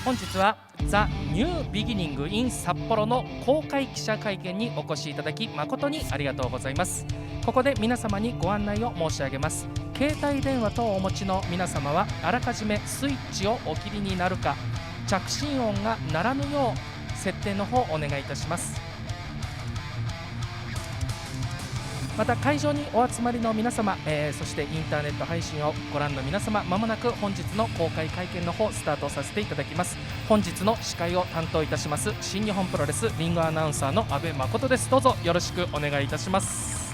本日はザ・ニュービギニング in 札幌の公開記者会見にお越しいただき誠にありがとうございます。ここで皆様にご案内を申し上げます。携帯電話等をお持ちの皆様はあらかじめスイッチをお切りになるか、着信音が鳴らぬよう設定の方お願いいたします。また会場にお集まりの皆様、そしてインターネット配信をご覧の皆様、まもなく本日の公開会見の方スタートさせていただきます。本日の司会を担当いたします新日本プロレスリングアナウンサーの阿部誠です。どうぞよろしくお願いいたします。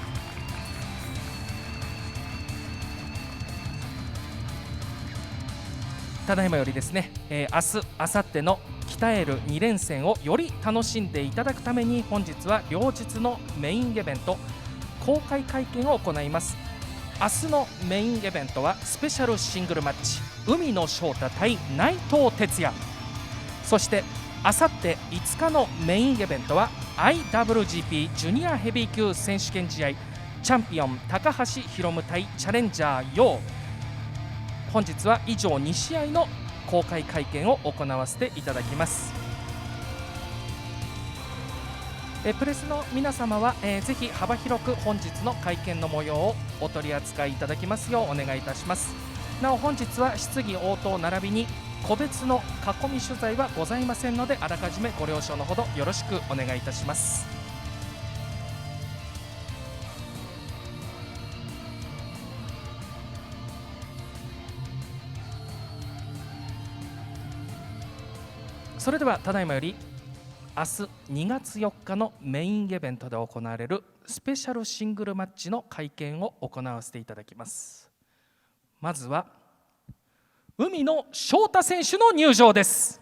ただいまよりですね、明日、明後日の鍛える2連戦をより楽しんでいただくために、本日は両日のメインイベント公開会見を行います。明日のメインイベントはスペシャルシングルマッチ、海野翔太対内藤哲也。そして明後日5日のメインイベントは IWGP ジュニアヘビー級選手権試合、チャンピオン高橋宏夢対チャレンジャー陽。本日は以上2試合の公開会見を行わせていただきます。プレスの皆様は、ぜひ幅広く本日の会見の模様をお取り扱いいただきますようお願いいたします。なお本日は質疑応答並びに個別の囲み取材はございませんので、あらかじめご了承のほどよろしくお願いいたします。それではただいまより明日2月4日のメインイベントで行われるスペシャルシングルマッチの会見を行わせていただきます。まずは海野翔太選手の入場です。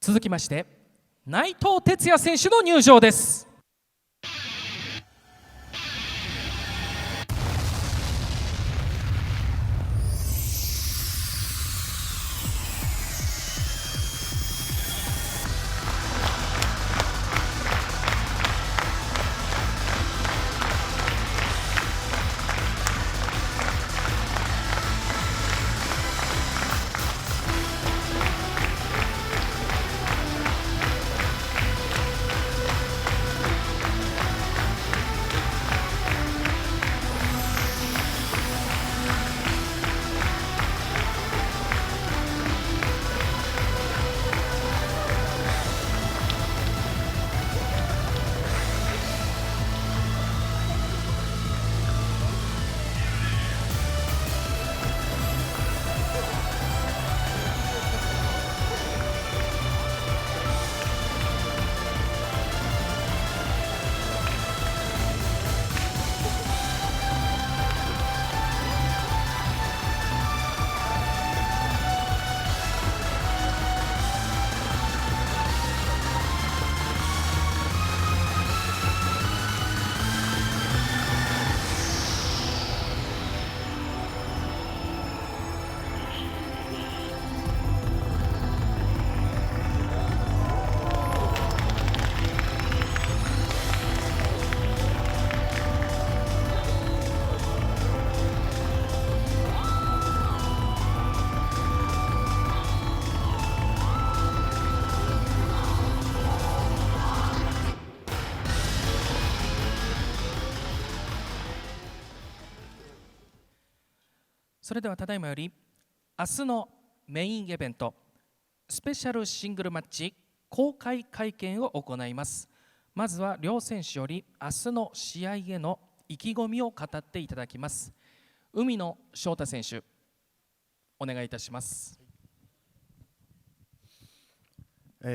続きまして内藤哲也選手の入場です。それではただいまより明日のメインイベントスペシャルシングルマッチ公開会見を行います。まずは両選手より明日の試合への意気込みを語っていただきます。海野翔太選手、お願いいたします。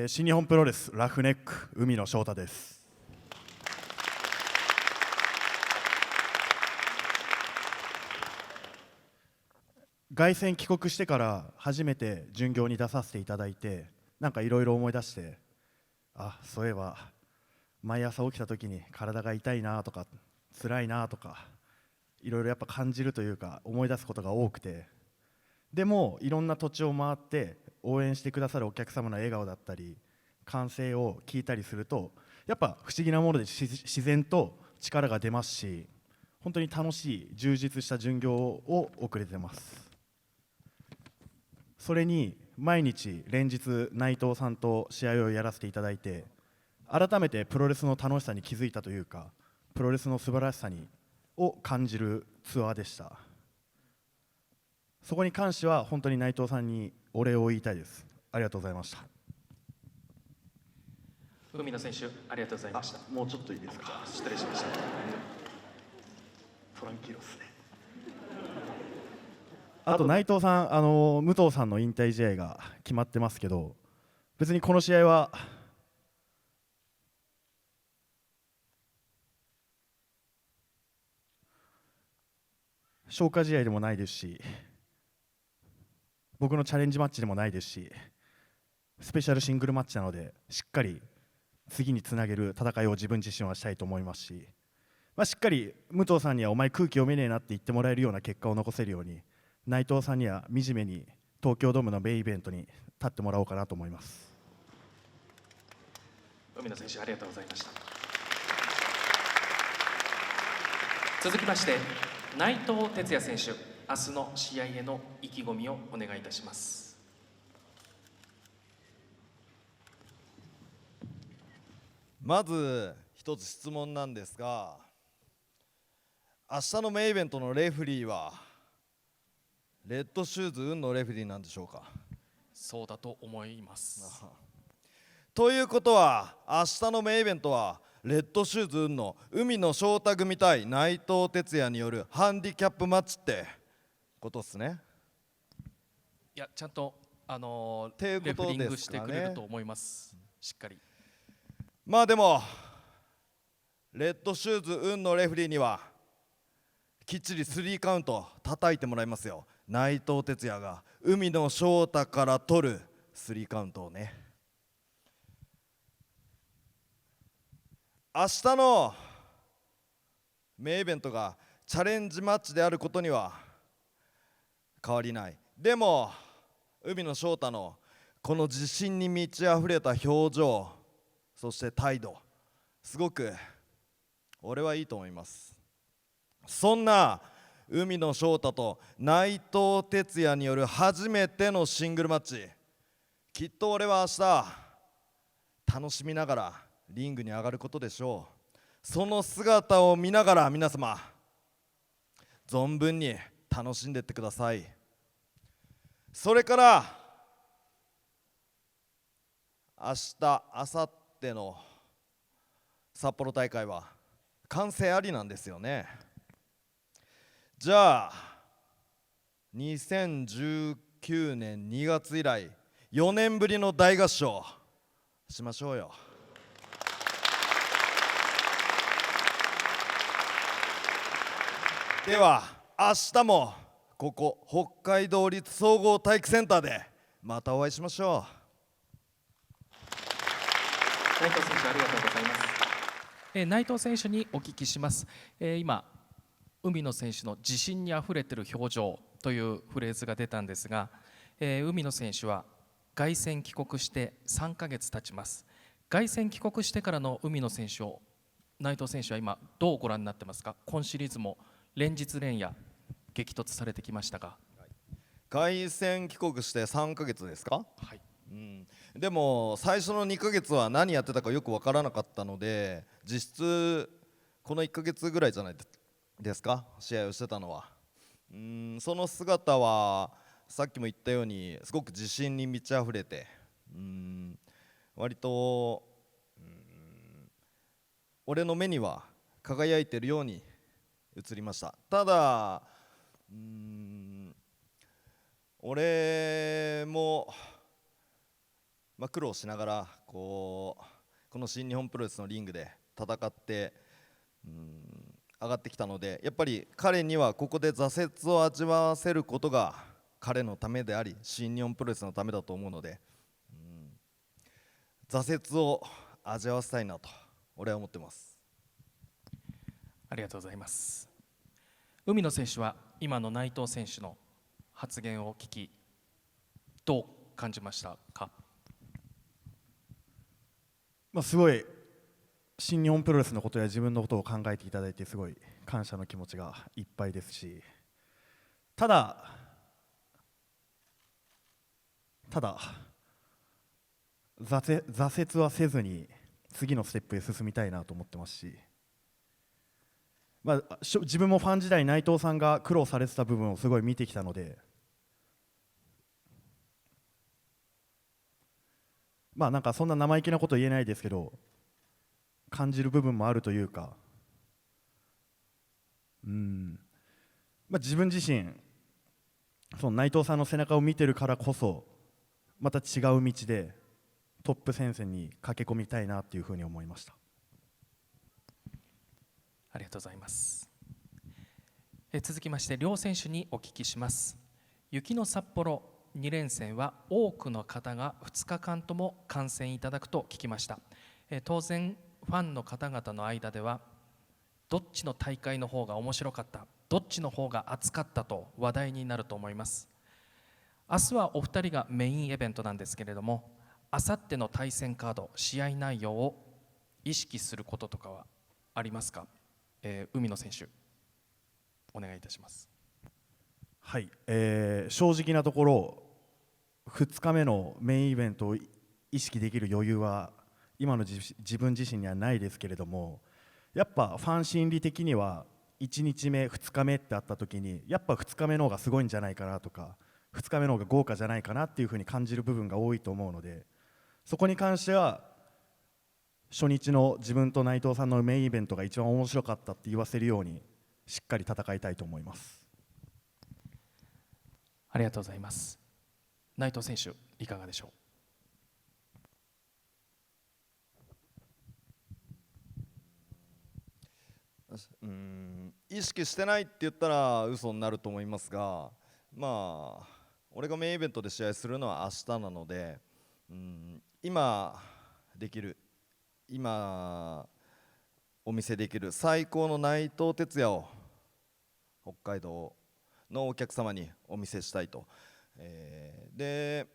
新日本プロレスラフネック海野翔太です。凱旋帰国してから初めて巡業に出させていただいて、なんかいろいろ思い出して、そういえば毎朝起きた時に体が痛いなとか辛いなとかいろいろやっぱ感じるというか思い出すことが多くて、でもいろんな土地を回って応援してくださるお客様の笑顔だったり歓声を聞いたりすると、やっぱ不思議なもので自然と力が出ますし、本当に楽しい充実した巡業を送れてます。それに毎日連日内藤さんと試合をやらせていただいて、改めてプロレスの楽しさに気づいたというか、プロレスの素晴らしさを感じるツアーでした。そこに関しては本当に内藤さんにお礼を言いたいです。ありがとうございました。海野選手、ありがとうございました。もうちょっといいですか。失礼しました。トランキーロスね。あと内藤さん、武藤さんの引退試合が決まってますけど、別にこの試合は消化試合でもないですし、僕のチャレンジマッチでもないですし、スペシャルシングルマッチなのでしっかり次につなげる戦いを自分自身はしたいと思いますし、しっかり武藤さんにはお前空気読めねえなって言ってもらえるような結果を残せるように、内藤さんには惨めに東京ドームのメインイベントに立ってもらおうかなと思います。海野選手、ありがとうございました。続きまして内藤哲也選手、明日の試合への意気込みをお願いいたします。まず一つ質問なんですが、明日のメインイベントのレフェリーはレッドシューズ運のレフェリーなんでしょうか。そうだと思います。ということは明日のメインイベントはレッドシューズ運の海野翔太組対内藤哲也によるハンディキャップマッチってことっすね。いや、ちゃんとていうレフことですかね。リングしてくれると思います。しっかり。まあでもレッドシューズ運のレフェリーにはきっちり3カウント叩いてもらいますよ。内藤哲也が海野翔太から取る3カウントをね。明日のメインイベントがチャレンジマッチであることには変わりない。でも海野翔太のこの自信に満ち溢れた表情、そして態度、すごく俺はいいと思います。そんな海野翔太と内藤哲也による初めてのシングルマッチ、きっと俺は明日楽しみながらリングに上がることでしょう。その姿を見ながら皆様存分に楽しんでってください。それから明日明後日の札幌大会は歓声ありなんですよね。じゃあ2019年2月以来4年ぶりの大合唱しましょうよ。では明日もここ北海道立総合体育センターでまたお会いしましょう。内藤選手、ありがとうございます。内藤選手にお聞きします。今海野選手の自信にあふれている表情というフレーズが出たんですが、海野選手は凱旋帰国して3ヶ月経ちます。凱旋帰国してからの海野選手を内藤選手は今どうご覧になってますか。今シリーズも連日連夜激突されてきましたが。凱旋帰国して3ヶ月ですか。はい、でも最初の2ヶ月は何やってたかよく分からなかったので、実質この1ヶ月ぐらいじゃないですか試合をしてたのは。その姿はさっきも言ったようにすごく自信に満ち溢れて、割と俺の目には輝いてるように映りました。ただ俺も、苦労しながらこの新日本プロレスのリングで戦って上がってきたので、やっぱり彼にはここで挫折を味わわせることが彼のためであり新日本プロレスのためだと思うので、挫折を味わわせたいなと俺は思ってます。ありがとうございます。海野選手は今の内藤選手の発言を聞きどう感じましたか？すごい新日本プロレスのことや自分のことを考えていただいてすごい感謝の気持ちがいっぱいですし、ただ挫折はせずに次のステップへ進みたいなと思ってますし、自分もファン時代内藤さんが苦労されてた部分をすごい見てきたので、なんかそんな生意気なこと言えないですけど感じる部分もあるというか、自分自身その内藤さんの背中を見てるからこそまた違う道でトップ戦線に駆け込みたいなっていうふうに思いました。ありがとうございます。続きまして両選手にお聞きします。雪の札幌2連戦は多くの方が2日間とも観戦いただくと聞きました。当然ファンの方々の間ではどっちの大会の方が面白かった、どっちの方が熱かったと話題になると思います。明日はお二人がメインイベントなんですけれども、あさっての対戦カード、試合内容を意識することとかはありますか？海野選手お願いいたします。はい、正直なところ2日目のメインイベントを意識できる余裕は今の自分自身にはないですけれども、やっぱファン心理的には1日目2日目ってあった時にやっぱ2日目の方がすごいんじゃないかなとか2日目の方が豪華じゃないかなっていうふうに感じる部分が多いと思うので、そこに関しては初日の自分と内藤さんのメインイベントが一番面白かったって言わせるようにしっかり戦いたいと思います。ありがとうございます。内藤選手いかがでしょ意識してないって言ったら嘘になると思いますが、俺がメインイベントで試合するのは明日なので、今できる、今お見せできる最高の内藤哲也を北海道のお客様にお見せしたいと、で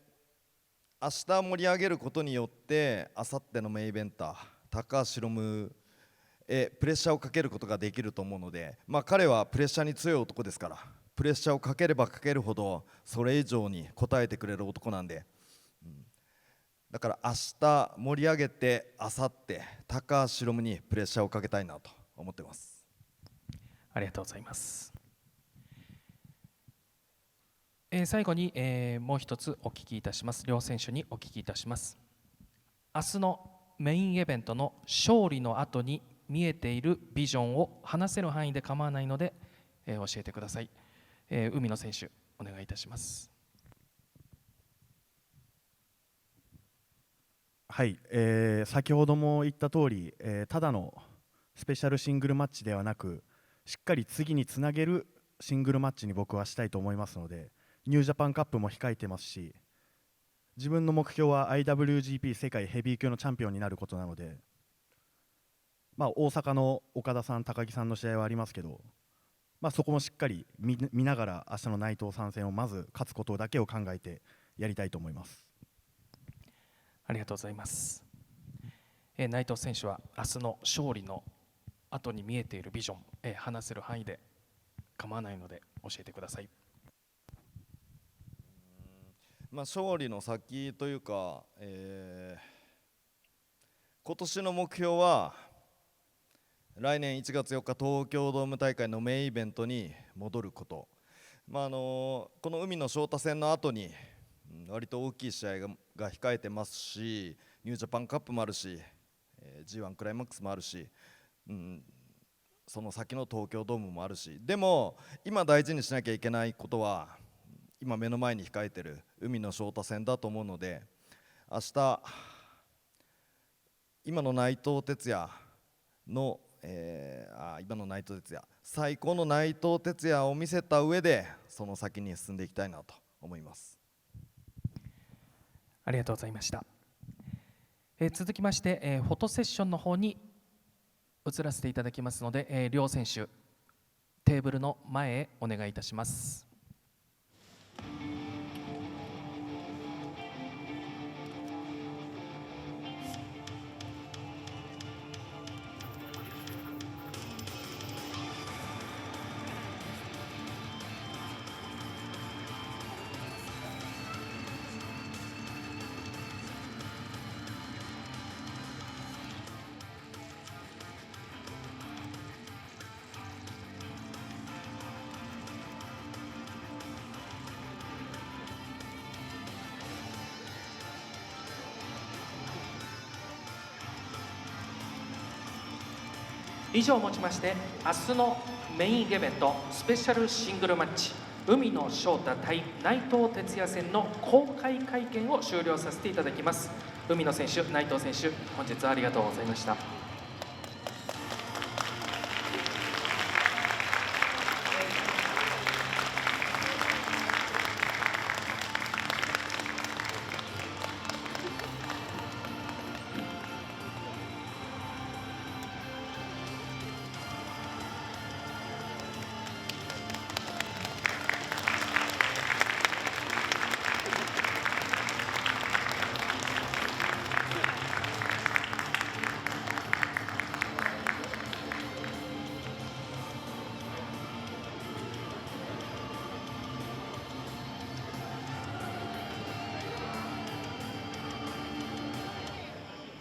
明日盛り上げることによってあさってのメインイベンター高橋宏夢へプレッシャーをかけることができると思うので、彼はプレッシャーに強い男ですから、プレッシャーをかければかけるほどそれ以上に応えてくれる男なんで、だから明日盛り上げてあさって高橋宏夢にプレッシャーをかけたいなと思ってます。ありがとうございます。最後に、もう一つお聞きいたします。両選手にお聞きいたします。明日のメインイベントの勝利の後に見えているビジョンを話せる範囲で構わないので、教えてください。海野選手お願いいたします。はい、先ほども言った通り、ただのスペシャルシングルマッチではなくしっかり次につなげるシングルマッチに僕はしたいと思いますので、ニュージャパンカップも控えてますし、自分の目標は IWGP 世界ヘビー級のチャンピオンになることなので、大阪の岡田さん高木さんの試合はありますけど、そこもしっかり見ながら明日の内藤参戦をまず勝つことだけを考えてやりたいと思います。ありがとうございます。内藤選手は明日の勝利の後に見えているビジョン、話せる範囲で構わないので教えてください。勝利の先というか、今年の目標は来年1月4日東京ドーム大会のメインイベントに戻ること、この海野翔太戦の後に割と大きい試合が控えてますし、ニュージャパンカップもあるし、G1 クライマックスもあるし、その先の東京ドームもあるし、でも今大事にしなきゃいけないことは今目の前に控えてる海野翔太戦だと思うので、明日今の内藤哲也の、最高の内藤哲也を見せた上でその先に進んでいきたいなと思います。ありがとうございました。続きまして、フォトセッションの方に移らせていただきますので、両選手テーブルの前へお願いいたします。以上をもちまして明日のメインイベントスペシャルシングルマッチ海野翔太対内藤哲也戦の公開会見を終了させていただきます。海野選手、内藤選手、本日はありがとうございました。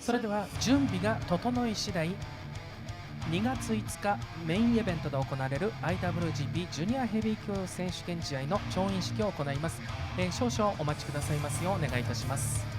それでは準備が整い次第2月5日メインイベントで行われる IWGP ジュニアヘビー級選手権試合の調印式を行います。少々お待ちくださいますようお願いいたします。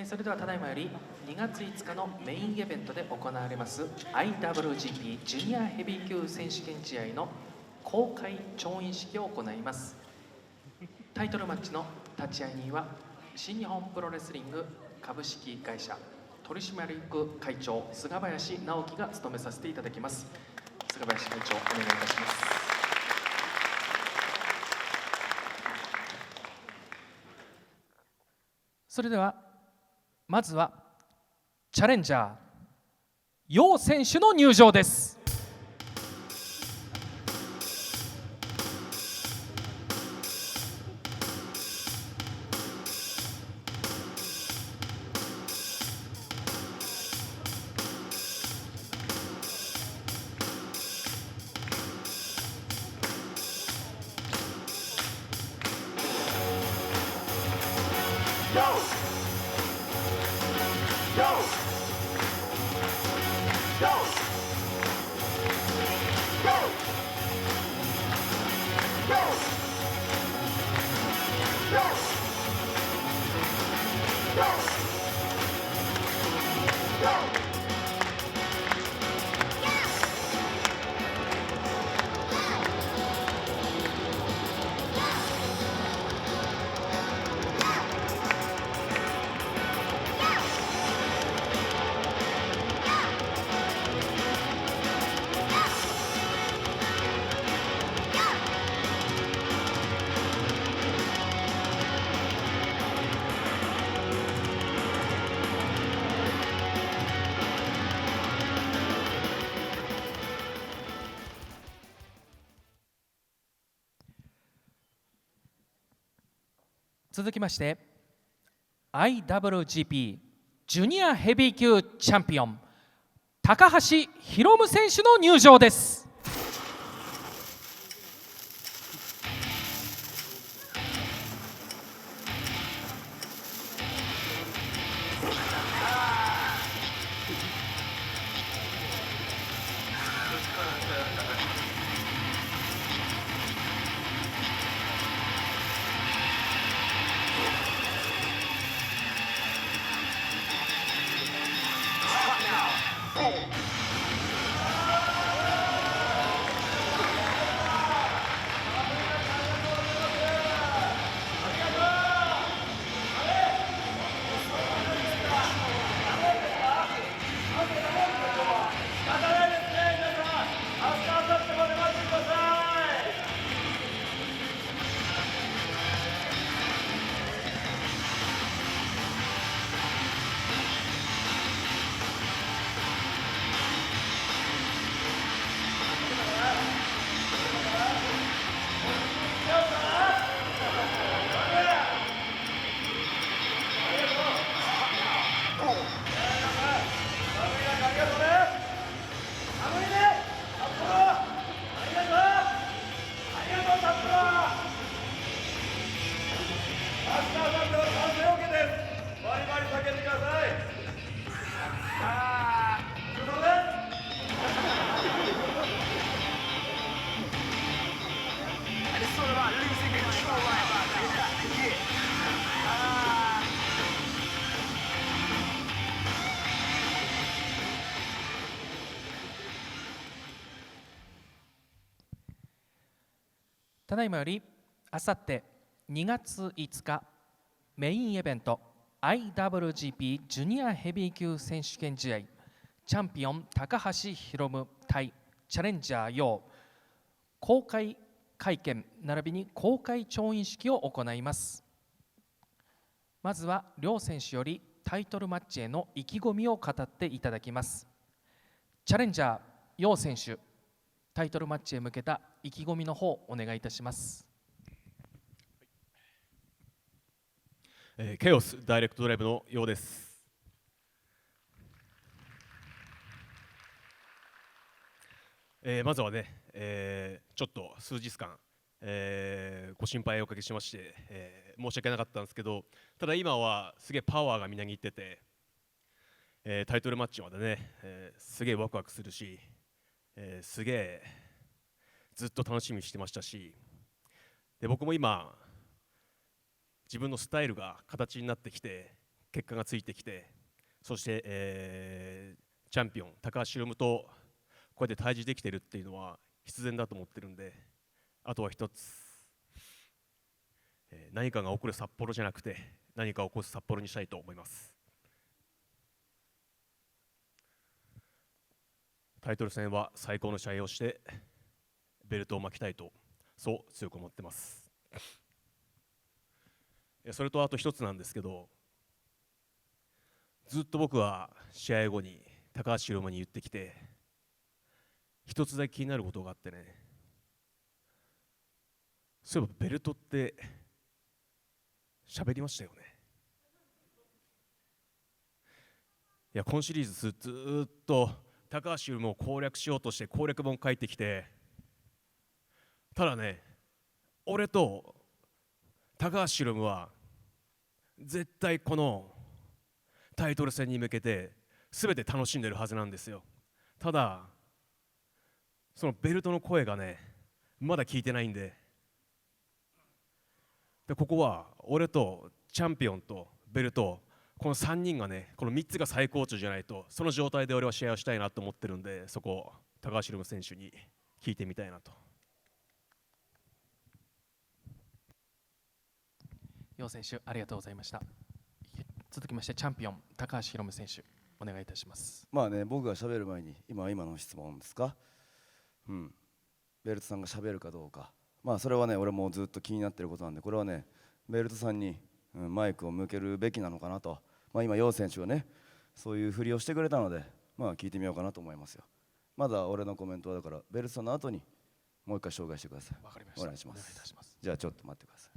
それではただいまより2月5日のメインイベントで行われます IWGP ジュニアヘビー級選手権試合の公開調印式を行います。タイトルマッチの立ち会い人は新日本プロレスリング株式会社取締役会長菅林直樹が務めさせていただきます。菅林会長、お願いいたします。それではまずはチャレンジャー楊選手の入場です。続きまして IWGP ジュニアヘビー級チャンピオン高橋宏夢選手の入場です。ただいまよりあさって2月5日メインイベント IWGP ジュニアヘビー級選手権試合チャンピオン高橋宏夢対チャレンジャー陽公開会見並びに公開調印式を行います。まずは両選手よりタイトルマッチへの意気込みを語っていただきます。チャレンジャー陽選手、タイトルマッチへ向けた意気込みの方お願いいたします。ケオスダイレクトドライブのようです。まずはね、ちょっと数日間、ご心配をおかけしまして、申し訳なかったんですけど、ただ今はすげえパワーがみなぎってて、タイトルマッチまでね、すげえワクワクするし、すげえずっと楽しみにしてましたし、で僕も今自分のスタイルが形になってきて結果がついてきて、そして、チャンピオン高橋宏夢とこうやって対峙できてるっていうのは必然だと思ってるんで、あとは一つ、何かが起こる札幌じゃなくて何か起こす札幌にしたいと思います。タイトル戦は最高の試合をしてベルトを巻きたいと、そう強く思ってます。それとあと一つなんですけど、ずっと僕は試合後に高橋宏夢に言ってきて、一つだけ気になることがあってね、そういえばベルトって喋りましたよね。いや今シリーズずっと高橋宏夢を攻略しようとして攻略本書いてきて、ただね、俺と高橋宏夢は絶対このタイトル戦に向けて全て楽しんでるはずなんですよ。ただそのベルトの声がねまだ聞いてないんで、でここは俺とチャンピオンとベルト、この3人がね、この3つが最高潮じゃないと、その状態で俺は試合をしたいなと思ってるんで、そこを高橋宏夢選手に聞いてみたいなと。楊選手ありがとうございました。続きましてチャンピオン高橋宏夢選手お願いいたします。まあね、僕が喋る前に今の質問ですか。ベルトさんが喋るかどうか、まあそれはね俺もずっと気になってることなんで、これはねベルトさんに、マイクを向けるべきなのかなと、まあ今楊選手がねそういうふりをしてくれたので、まあ聞いてみようかなと思いますよ。まだ俺のコメントはだからベルトさんの後にもう一回紹介してください。わかりました。お願いしまお願いいたします。じゃあちょっと待ってください。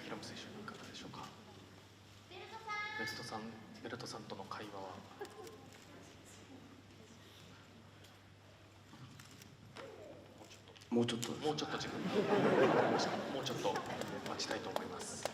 平野選手いかがでしょうか。ベルトさんとの会話はもうちょっと時間がかかりました。もうちょっと待ちたいと思います。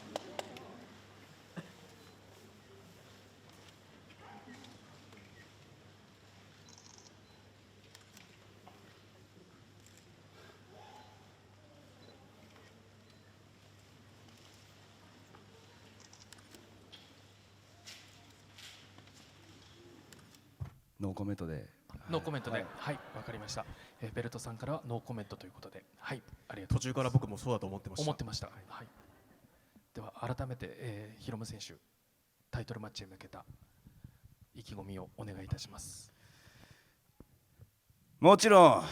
ノーコメントで。ノーコメントで、はいはい、わかりました。ベルトさんからはノーコメントということで、はい、ありがとう途中から僕もそうだと思ってました。思ってました。はい。では改めて、広夢選手タイトルマッチへ向けた意気込みをお願いいたします。もちろん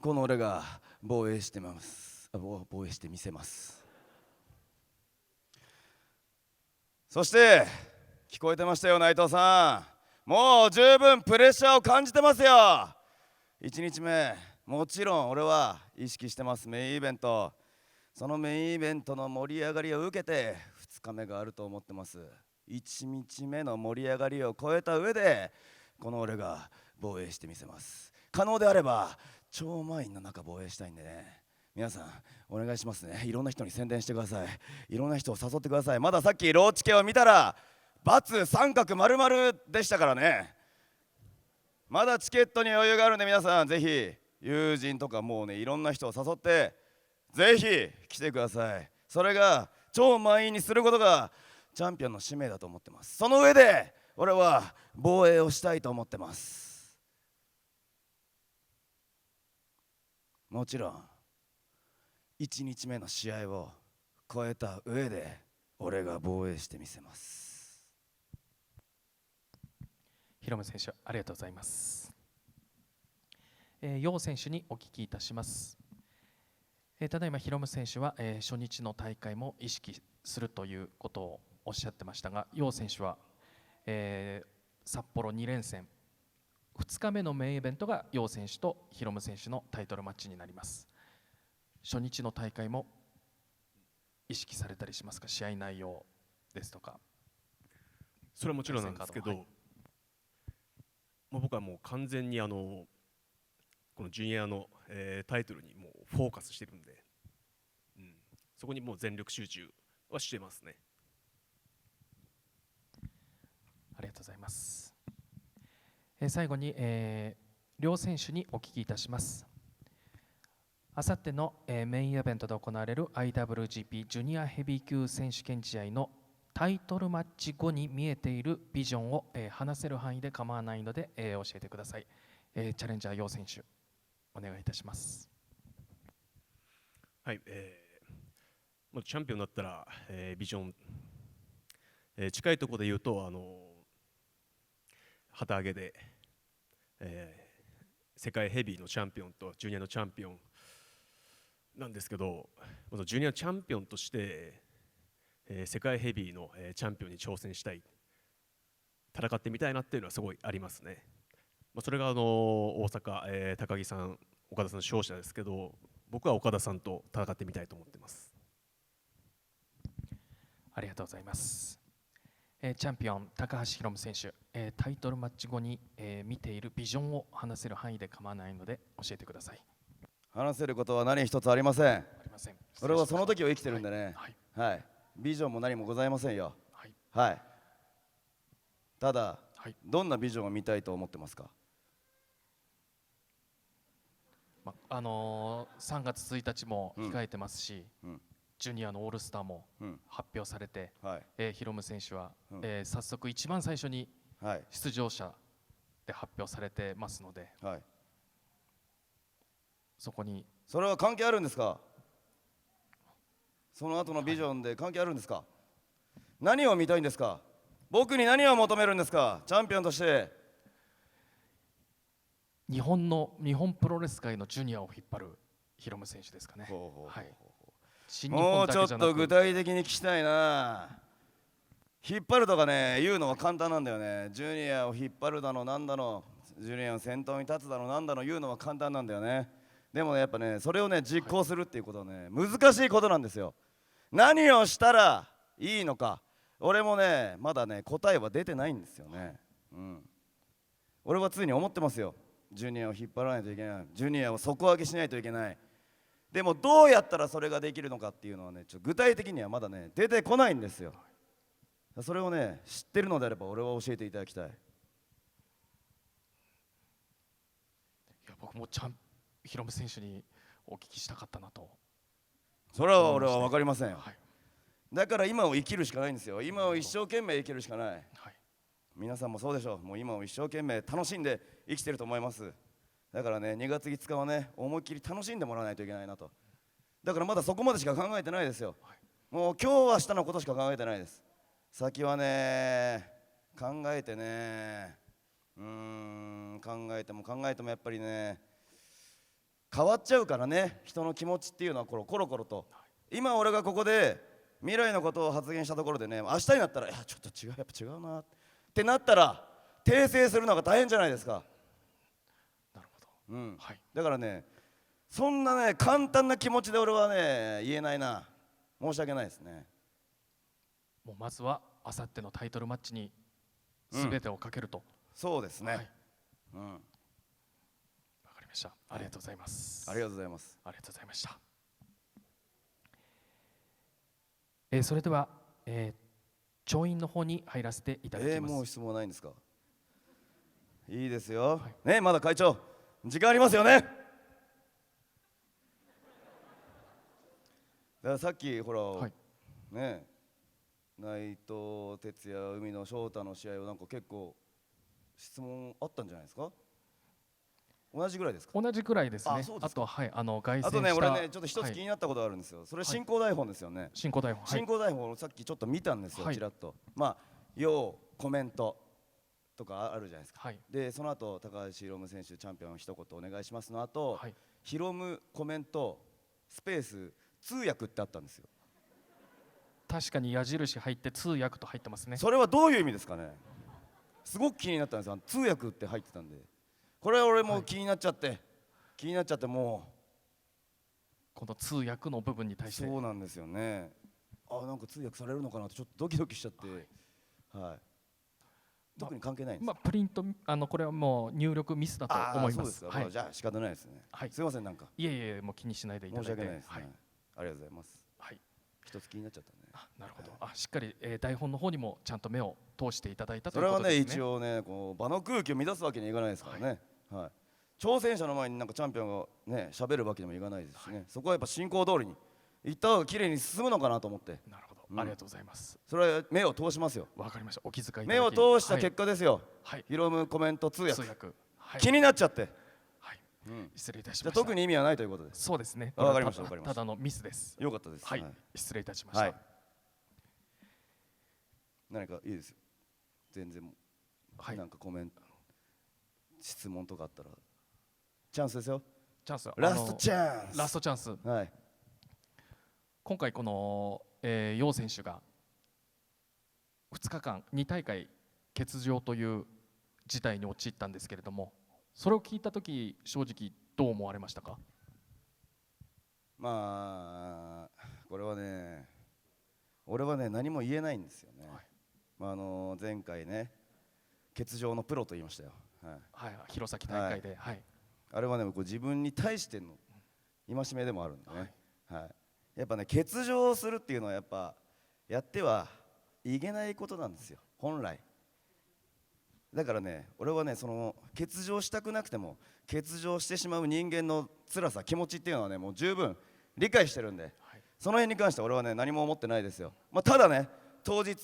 この俺が防衛してます。防衛してみせます。そして聞こえてましたよ内藤さん。もう十分プレッシャーを感じてますよ。1日目もちろん俺は意識してます。メインイベント、そのメインイベントの盛り上がりを受けて2日目があると思ってます。1日目の盛り上がりを超えた上でこの俺が防衛してみせます。可能であれば超満員の中防衛したいんでね、皆さんお願いしますね。いろんな人に宣伝してください。いろんな人を誘ってください。まださっきローチケを見たら×三角丸々でしたからね。まだチケットに余裕があるんで、皆さんぜひ友人とかもうねいろんな人を誘ってぜひ来てください。それが超満員にすることがチャンピオンの使命だと思ってます。その上で俺は防衛をしたいと思ってます。もちろん1日目の試合を超えた上で俺が防衛してみせます。ヒロム選手、ありがとうございます。楊選手にお聞きいたします。ただいまヒロム選手は、初日の大会も意識するということをおっしゃってましたが、楊選手は、札幌2連戦2日目のメインイベントが楊選手とヒロム選手のタイトルマッチになります。初日の大会も意識されたりしますか？試合内容ですとか。それはもちろんなんですけど、はい、もう僕はもう完全にこのジュニアの、タイトルにもうフォーカスしてるんで、そこにもう全力集中はしてますね。ありがとうございます。最後に、両選手にお聞きいたします。あさっての、メインイベントで行われる IWGP ジュニアヘビー級選手権試合のタイトルマッチ後に見えているビジョンを、話せる範囲で構わないので、教えてください。チャレンジャー楊選手、お願いいたします。はい、まあチャンピオンだったら、ビジョン、近いところで言うと旗揚げで、世界ヘビーのチャンピオンとジュニアのチャンピオンなんですけど、ジュニアチャンピオンとして、世界ヘビーの、チャンピオンに挑戦したい、戦ってみたいなっていうのはすごいありますね。それが大阪、高木さん、岡田さんの勝者ですけど、僕は岡田さんと戦ってみたいと思ってます。ありがとうございます。チャンピオン高橋宏夢選手、タイトルマッチ後に、見ているビジョンを話せる範囲で構わないので教えてください。話せることは何一つありません。ありません。俺はその時を生きてるんでね、はいはい、ビジョンも何もございませんよ。はい、はい、ただ、はい、どんなビジョンを見たいと思ってますか？3月1日も控えてますし、うんジュニアのオールスターもうん発表されて、はいヒロム選手は、うん早速一番最初にはい出場者で発表されてますので、はい、そこにそれは関係あるんですか？その後のビジョンで関係あるんですか？何を見たいんですか？僕に何を求めるんですか？チャンピオンとして。日本プロレス界のジュニアを引っ張るヒロム選手ですかね。はい、新日も本うちょっだけじゃなくと具体的に聞きたいな。引っ張るとかね、言うのは簡単なんだよね。ジュニアを引っ張るだのなんだの、ジュニアの先頭に立つだのなんだの言うのは簡単なんだよね。でもね、やっぱね、それをね実行するっていうことはね、難しいことなんですよ。何をしたらいいのか、俺もねまだね答えは出てないんですよね。俺は常に思ってますよ。ジュニアを引っ張らないといけない、ジュニアを底上げしないといけない。でもどうやったらそれができるのかっていうのはね、具体的にはまだね出てこないんですよ。それをね知ってるのであれば俺は教えていただきたい。いや僕もヒロム選手にお聞きしたかったなと。それは俺は分かりませんよ。はい、だから今を生きるしかないんですよ。今を一生懸命生きるしかない。はい、皆さんもそうでしょう。もう今を一生懸命楽しんで生きてると思います。だからね、2月5日はね思いっきり楽しんでもらわないといけないなと。だからまだそこまでしか考えてないですよ。もう今日明日のことしか考えてないです。先はね考えてね、考えても考えてもやっぱりね変わっちゃうからね、人の気持ちっていうのはコロコロと。今俺がここで未来のことを発言したところでね、明日になったらいやちょっと違う、やっぱ違うなってなったら訂正するのが大変じゃないですか。なるほど。はい、だからねそんなね簡単な気持ちで俺はね言えないな。申し訳ないですね。もうまずはあさってのタイトルマッチに全てをかけると。そうですね。はい、わかりました。ありがとうございます。ありがとうございます。ありがとうございました。それでは、調印の方に入らせていただきます。もう質問ないんですか？いいですよ。ね、まだ会長時間ありますよね。やさっきほら、はいね内藤哲也、海野翔太の試合をなんか結構質問あったんじゃないですか。同じぐらいですか。同じくらいですね。あそうですかとははい凱旋した。あとね、俺ねちょっと一はいつ気になったことがあるんですよ。それ進行台本ですよね。進行台本。はい進行台本をさっきちょっと見たんですよ、はいちらっと。まあ要コメントとかあるじゃないですか。はいでその後高橋宏夢選手チャンピオン一言お願いしますの後、はい。宏夢コメントスペース通訳ってあったんですよ。確かに矢印入って通訳と入ってますね。それはどういう意味ですかね。すごく気になったんですよ。通訳って入ってたんで、これは俺も気になっちゃって、もこの通訳の部分にう対して。そうなんですよね。あ、なんか通訳されるのかなってちょっとドキドキしちゃって、はい。特に関係ないんです。プリントこれはもう入力ミスだとあ思いま。そうですすか。はい。じゃあ仕方ないですね。はいすいませんなんかいえいえもう気にしないでいただいて。申し訳ないですね。はい。ありがとうございます。はい。一つ気になっちゃったね。なるほど。しっかり台本の方にもちゃんと目を通していただいたとそれはねいうことですね。一応ねこう場の空気を乱すわけにいかないですからね。はい。挑戦者の前になんかチャンピオンがね喋るわけにもいかないですしね。そこはやっぱ進行通りに行った方が綺麗に進むのかなと思って。なるほど。うんありがとうございます。それは目を通しますよ。わかりました。お気遣いいただき目を通した結果ですよ。はい。ヒロムコメント通訳通訳。はい。気になっちゃって。はい。うん失礼いたしじゃあました。特に意味はないということです。そうですね。わかりましたこれはわかりましたただのミスです。よかったです。はい。失礼いたしました。はい。何かいいですよ。全然はいなんかコメント質問とかあったらチャンスですよ。チャンス。ラストチャンス。ラストチャンス。はい。今回この楊選手が2日間2大会欠場という事態に陥ったんですけれども、それを聞いたとき正直どう思われましたか？まあこれはね俺はね何も言えないんですよね。まあ前回ね欠場のプロと言いましたよ。はい。はい、弘前大会で、はい。あれはねこう自分に対しての戒めでもあるんでね。はい。やっぱね欠場するっていうのはやっぱやってはいけないことなんですよ本来。だからね俺はねその欠場したくなくても欠場してしまう人間の辛さ気持ちっていうのはねもう十分理解してるんで、その辺に関しては俺はね何も思ってないですよ。まあ、ただね当日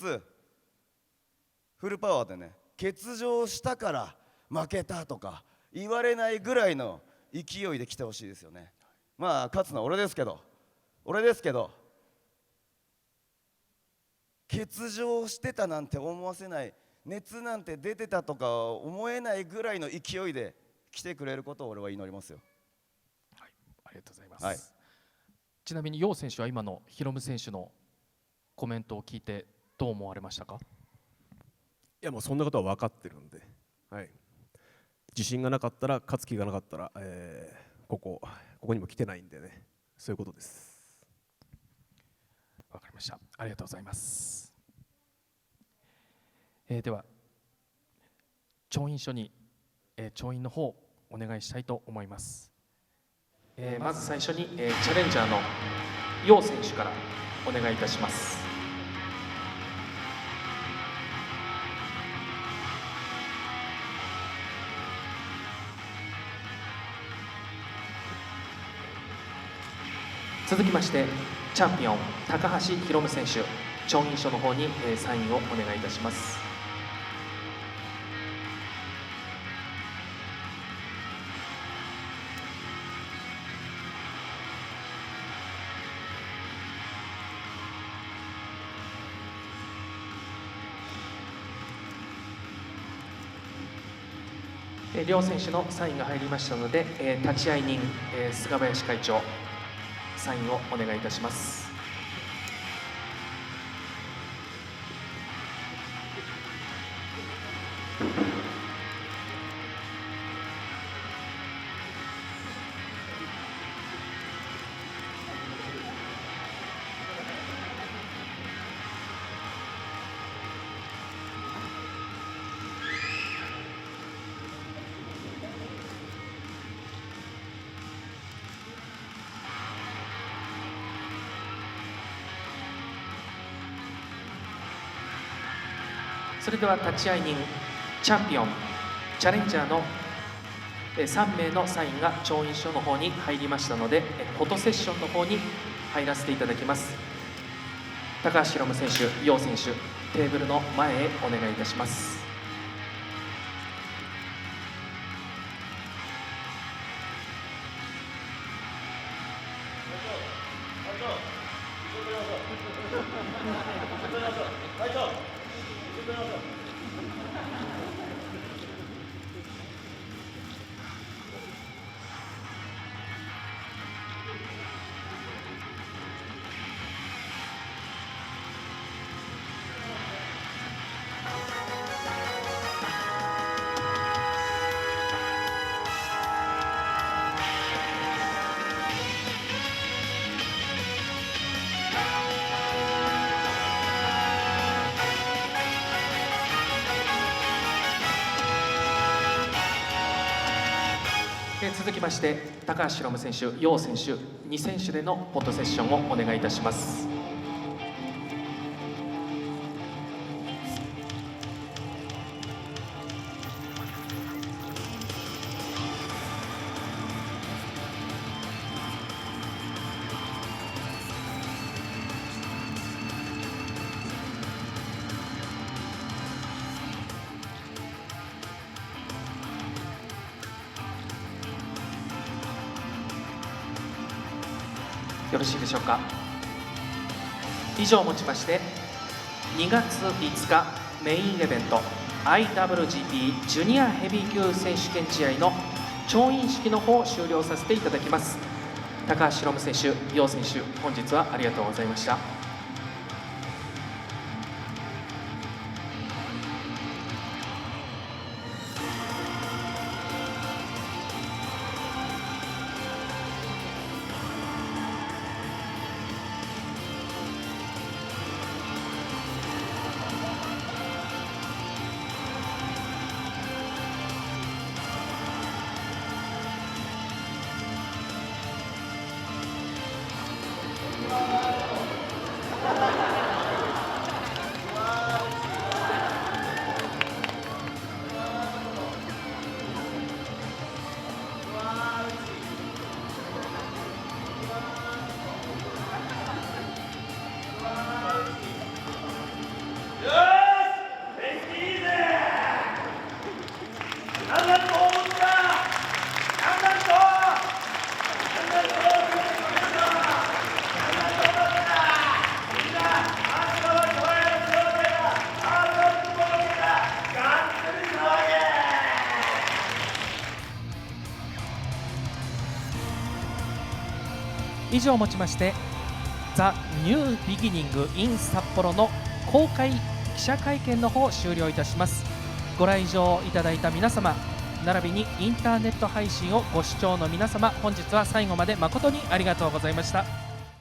フルパワーでね欠場したから負けたとか言われないぐらいの勢いで来てほしいですよね。まあ勝つのは俺ですけど欠場してたなんて思わせない、熱なんて出てたとか思えないぐらいの勢いで来てくれることを俺は祈りますよ。はい、ありがとうございます。はい。ちなみに楊選手は今のヒロム選手のコメントを聞いてどう思われましたか？いやもうそんなことは分かってるんで、はい、自信がなかったら勝つ気がなかったら、ここにも来てないんでね、そういうことです。わかりました。ありがとうございます。では調印書に、調印の方お願いしたいと思います。まず最初に、チャレンジャーの楊選手からお願いいたします。続きましてチャンピオン高橋宏夢選手、調印書の方に、サインをお願いいたします。両選手のサインが入りましたので、立会人、菅林会長サインをお願いいたします。それでは立会人、チャンピオン、チャレンジャーの3名のサインが調印書の方に入りましたので、フォトセッションの方に入らせていただきます。高橋宏夢選手、楊選手、テーブルの前へお願いいたします。続きまして高橋宏夢選手、楊選手、2選手でのフォトセッションをお願いいたします。よろしいでしょうか。以上をもちまして2月5日メインイベント IWGP ジュニアヘビー級選手権試合の調印式の方を終了させていただきます。高橋宏夢選手、楊選手、本日はありがとうございました。以上をもちましてザ・ニュービギニング in 札幌の公開記者会見の方を終了いたします。ご来場いただいた皆様並びにインターネット配信をご視聴の皆様、本日は最後まで誠にありがとうございました。